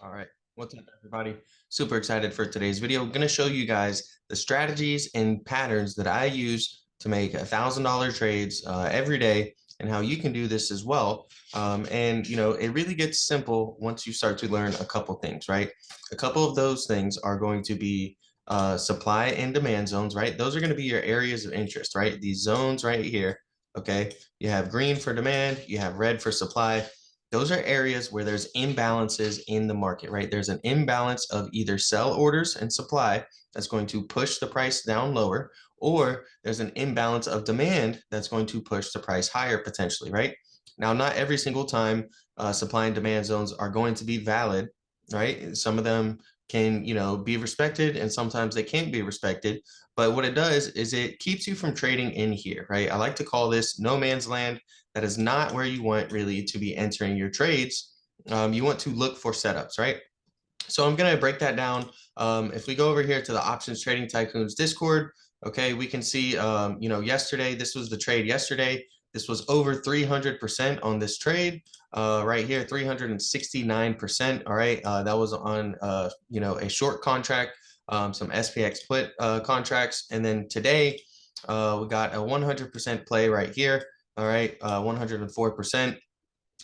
All right, what's up, everybody? Super excited for today's video. I'm going to show you guys the strategies and patterns that I use to make $1,000 trades every day, and how you can do this as well. And it really gets simple once you start to learn a couple things, right? A couple of those things are going to be supply and demand zones, right? Those are going to be your areas of interest, right? These zones right here. Okay, you have green for demand, you have red for supply. Those are areas where there's imbalances in the market, right? There's an imbalance of either sell orders and supply that's going to push the price down lower, or there's an imbalance of demand that's going to push the price higher potentially, right? Now, not every single time supply and demand zones are going to be valid, right? Some of them can, be respected, and sometimes they can't be respected. But what it does is it keeps you from trading in here, right? I like to call this no man's land. That is not where you want really to be entering your trades. You want to look for setups, right? So I'm going to break that down. If we go over here to the Options Trading Tycoons Discord, okay, we can see, yesterday, this was the trade yesterday. This was over 300% on this trade right here, 369%. All right, that was on, a short contract, some SPX put contracts. And then today, we got a 100% play right here. All right, 104%.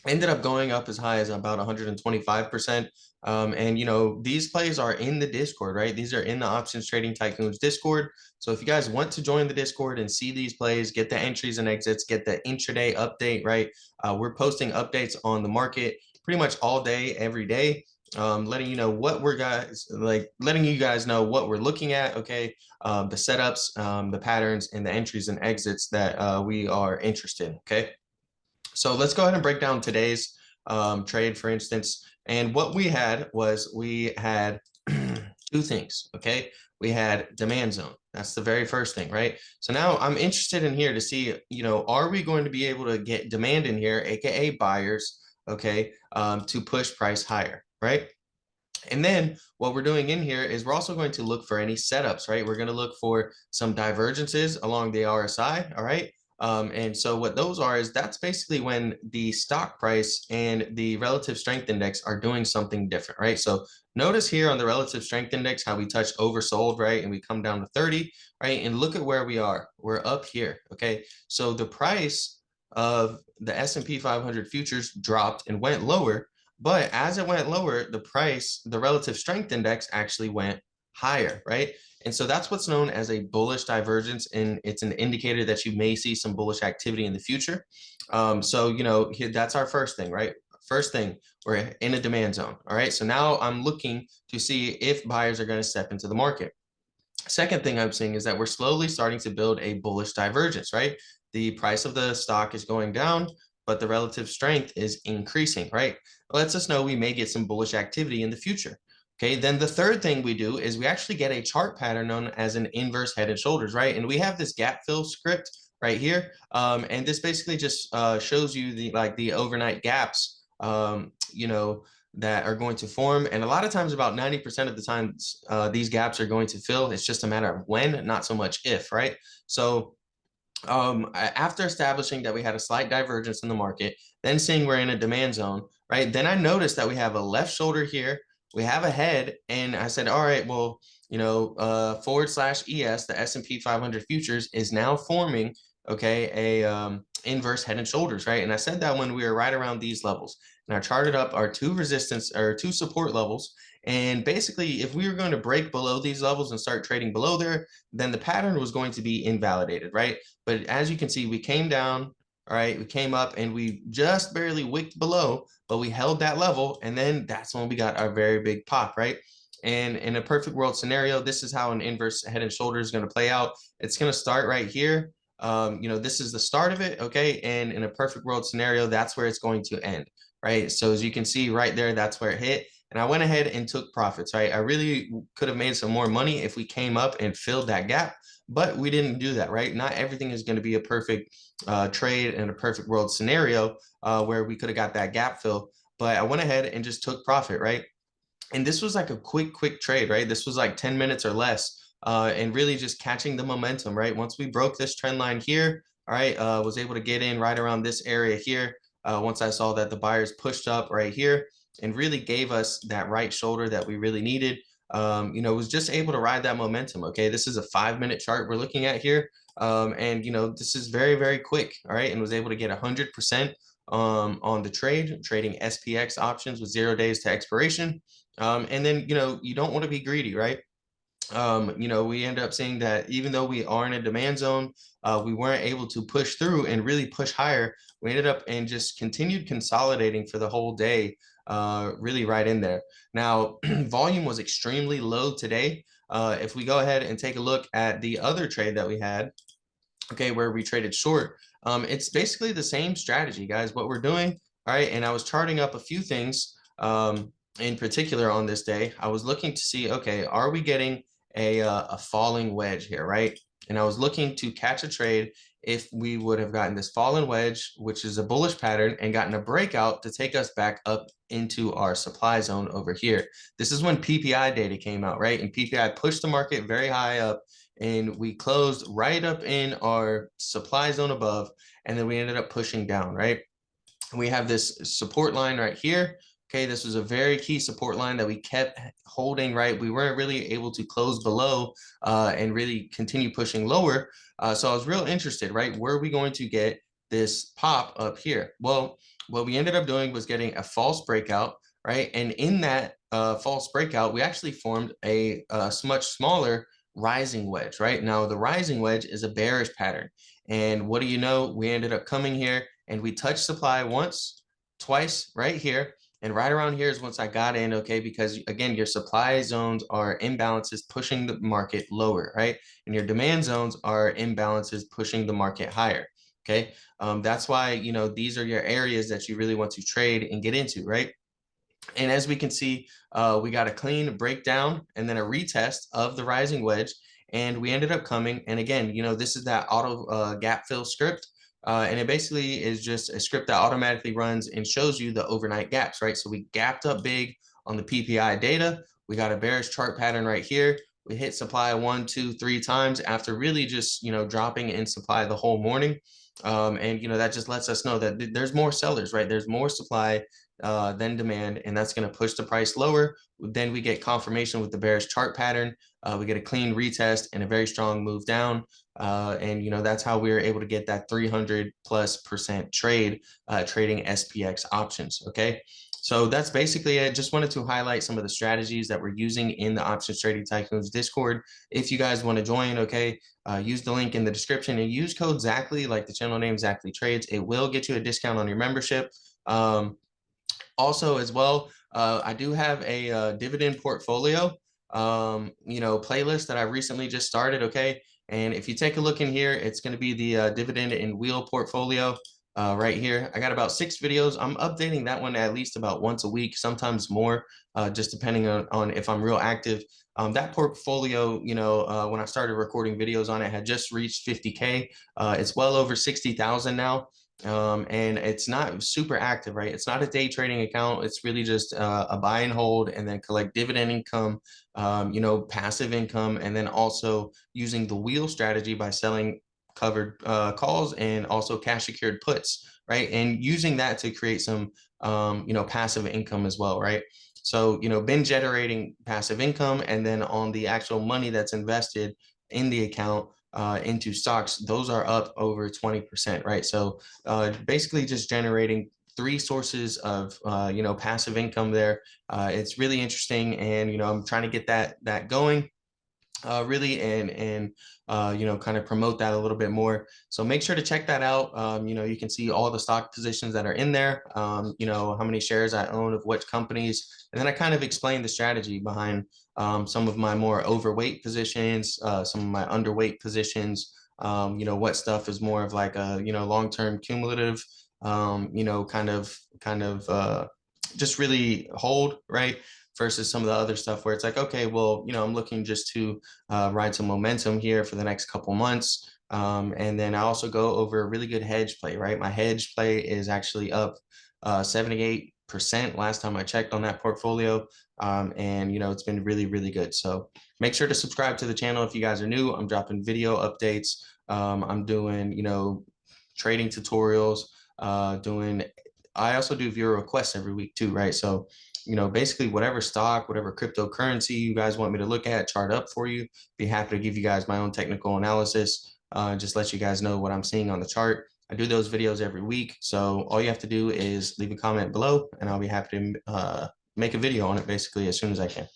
Ended up going up as high as about 125%. And these plays are in the Discord, right? These are in the Options Trading Tycoons Discord. So if you guys want to join the Discord and see these plays, get the entries and exits, get the intraday update, right? We're posting updates on the market pretty much all day, every day. Letting you know what letting you guys know what we're looking at, okay? The setups, the patterns, and the entries and exits that we are interested in, okay? So let's go ahead and break down today's trade, for instance. And what we had was we had two things, okay? We had demand zone. That's the very first thing, right? So now I'm interested in here to see, are we going to be able to get demand in here, AKA buyers, okay, to push price higher, right? And then what we're doing in here is we're also going to look for any setups, right? We're going to look for some divergences along the RSI, all right? And so what those are is that's basically when the stock price and the relative strength index are doing something different, right? So notice here on the relative strength index how we touched oversold, right? And we come down to 30, right? And look at where we are. We're up here, okay? So the price of the S&P 500 futures dropped and went lower. But as it went lower, the relative strength index actually went higher, right? And so that's what's known as a bullish divergence, and it's an indicator that you may see some bullish activity in the future. That's our first thing, right? First thing, we're in a demand zone, all right? So now I'm looking to see if buyers are going to step into the market. Second thing I'm seeing is that we're slowly starting to build a bullish divergence, right? The price of the stock is going down, but the relative strength is increasing, right? It lets us know we may get some bullish activity in the future. Okay, then the third thing we do is we actually get a chart pattern known as an inverse head and shoulders, right? And we have this gap fill script right here. And this basically just shows you the overnight gaps, that are going to form. And a lot of times, about 90% of the time, these gaps are going to fill. It's just a matter of when, not so much if, right? So after establishing that we had a slight divergence in the market, then seeing we're in a demand zone, right? Then I noticed that we have a left shoulder here, we have a head, and I said, all right, well, /ES, the S&P 500 futures is now forming, okay, a inverse head and shoulders, right? And I said that when we were right around these levels, and I charted up our two support levels. And basically, if we were going to break below these levels and start trading below there, then the pattern was going to be invalidated, right? But as you can see, we came down, all right, we came up and we just barely wicked below, but we held that level. And then that's when we got our very big pop, right? And in a perfect world scenario, this is how an inverse head and shoulder is going to play out. It's going to start right here. This is the start of it, okay? And in a perfect world scenario, that's where it's going to end, right? So as you can see right there, that's where it hit. And I went ahead and took profits, right? I really could have made some more money if we came up and filled that gap, but we didn't do that, right? Not everything is going to be a perfect trade and a perfect world scenario where we could have got that gap fill. But I went ahead and just took profit, right? And this was like a quick trade, right? This was like 10 minutes or less, and really just catching the momentum, right? Once we broke this trend line here, all right, was able to get in right around this area here. Once I saw that the buyers pushed up right here, and really gave us that right shoulder that we really needed. Was just able to ride that momentum. Okay, this is a 5-minute chart we're looking at here. And this is very, very quick. All right, and was able to get 100% on the trade, trading SPX options with 0 days to expiration. And then you don't want to be greedy, right? We end up seeing that even though we are in a demand zone, we weren't able to push through and really push higher. We ended up and just continued consolidating for the whole day, really right in there. Now, volume was extremely low today. If we go ahead and take a look at the other trade that we had, okay, where we traded short, it's basically the same strategy, guys, what we're doing. All right, and I was charting up a few things in particular on this day. I was looking to see, okay, are we getting a falling wedge here, right? And I was looking to catch a trade if we would have gotten this fallen wedge, which is a bullish pattern, and gotten a breakout to take us back up into our supply zone over here. This is when PPI data came out, right? And PPI pushed the market very high up, and we closed right up in our supply zone above, and then we ended up pushing down, right? We have this support line right here. Okay, this was a very key support line that we kept holding, right? We weren't really able to close below and really continue pushing lower. So I was real interested, right? Where are we going to get this pop up here? Well, what we ended up doing was getting a false breakout, right? And in that false breakout, we actually formed a much smaller rising wedge, right? Now, the rising wedge is a bearish pattern. And what do you know? We ended up coming here and we touched supply once, twice right here. And right around here is once I got in, okay, because again, your supply zones are imbalances pushing the market lower, right? And your demand zones are imbalances pushing the market higher, okay? That's why, these are your areas that you really want to trade and get into, right? And as we can see, we got a clean breakdown and then a retest of the rising wedge. And we ended up coming, and again, this is that auto gap fill script. And it basically is just a script that automatically runs and shows you the overnight gaps, right? So we gapped up big on the PPI data. We got a bearish chart pattern right here. We hit supply 1, 2, 3 times after really just, dropping in supply the whole morning. And, that just lets us know that there's more sellers, right? There's more supply than demand, and that's going to push the price lower. Then we get confirmation with the bearish chart pattern. We get a clean retest and a very strong move down. And that's how we were able to get that 300+% trade trading SPX options. Okay, so that's basically it. Just wanted to highlight some of the strategies that we're using in the Options Trading Tycoons Discord. If you guys want to join, okay, use the link in the description and use code Zachly, like the channel name ZachlyTrades. It will get you a discount on your membership. Also, as well, I do have a dividend portfolio, playlist that I recently just started. Okay, and if you take a look in here, it's going to be the dividend and wheel portfolio right here. I got about 6 videos. I'm updating that one at least about once a week, sometimes more, just depending on if I'm real active. That portfolio, when I started recording videos on it, had just reached 50K. It's well over 60,000 now. And it's not super active, right? It's not a day trading account. It's really just a buy and hold and then collect dividend income, passive income, and then also using the wheel strategy by selling covered calls and also cash secured puts, right? And using that to create some, passive income as well, right? So, been generating passive income, and then on the actual money that's invested in the account, into stocks, those are up over 20%, right? So basically just generating 3 sources of passive income there. It's really interesting, and I'm trying to get that going really, and kind of promote that a little bit more. So make sure to check that out. You can see all the stock positions that are in there, how many shares I own of which companies, and then I kind of explain the strategy behind some of my more overweight positions, some of my underweight positions, what stuff is more of like a, long-term cumulative, kind of just really hold, right? Versus some of the other stuff where it's like, okay, well, I'm looking just to ride some momentum here for the next couple months. And then I also go over a really good hedge play, right? My hedge play is actually up 78% last time I checked on that portfolio. And, it's been really, really good. So make sure to subscribe to the channel if you guys are new. I'm dropping video updates. I'm doing, trading tutorials, I also do viewer requests every week too, right? So you know, basically whatever stock, whatever cryptocurrency you guys want me to look at, chart up for you. Be happy to give you guys my own technical analysis. Just let you guys know what I'm seeing on the chart. I do those videos every week. So all you have to do is leave a comment below and I'll be happy to make a video on it basically as soon as I can.